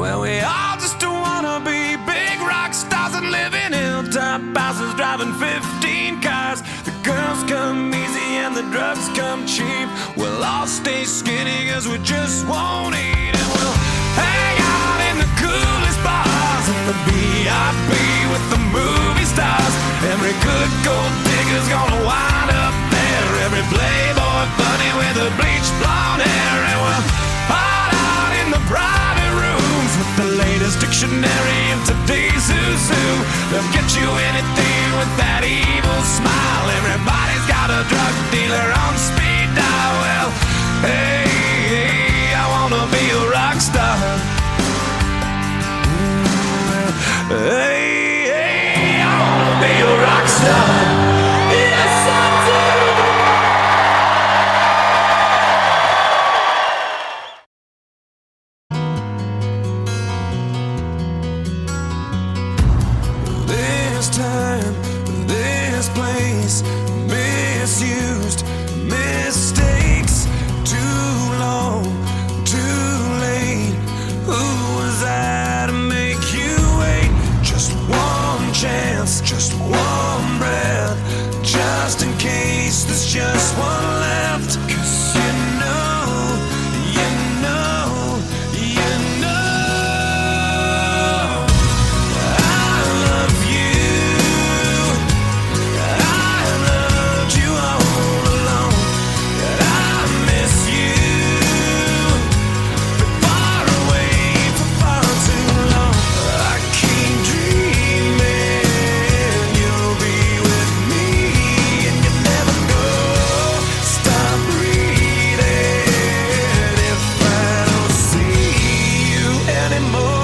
Well, we all just wanna be big rock stars and live in hilltop houses, driving 15 cars. The girls come easy and the drugs come cheap. We'll all stay skinny cause we just won't eat. And we'll hang out in the coolest bars in the VIP with the movie stars. Every good gold digger's gonna wind up there. Every playboy bunny with a bleached blonde hair. And we'll hide out in the private rooms with the latest dictionary of today's zoo. They'll get you anything with that evil smile. Everybody's got a drug dealer on speed dial. Well, hey, I wanna be a rock star. Hey, I wanna be a rock star. Yes, I do. This time, this place, misused, mistakes, too long, too late. Who was I to make you wait? Just one chance, just one breath, just in case there's just one left. Cause you know, you know, you know I love you. I loved you all along. I miss you. Been far away for far too long. I keep dreaming you'll be with me, and you never go. Stop breathing if I don't see you anymore.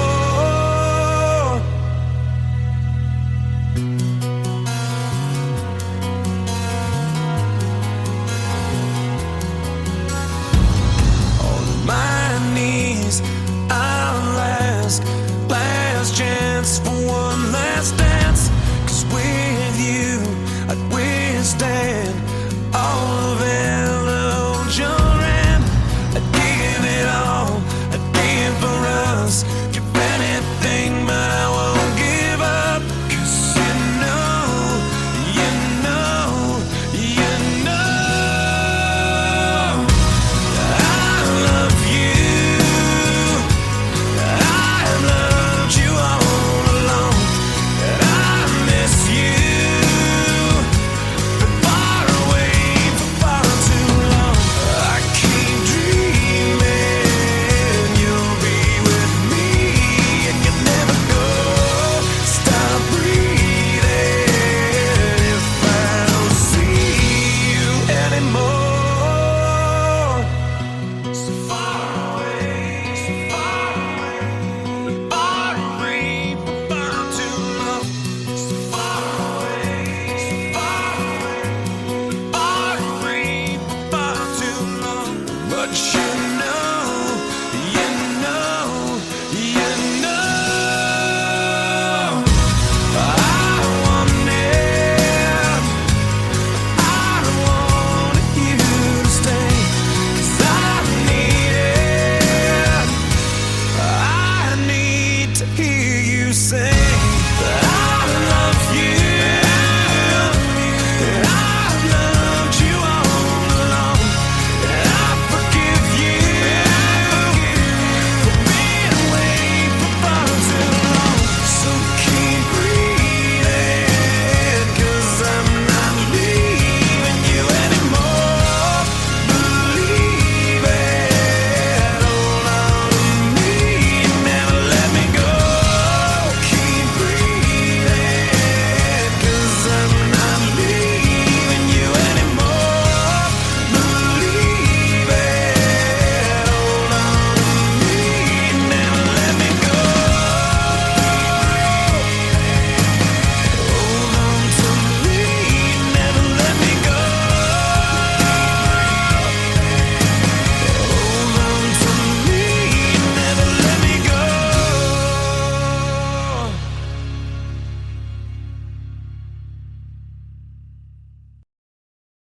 On my knees, I'll ask, last chance for one last dance. Cause with you, I'd withstand all of it.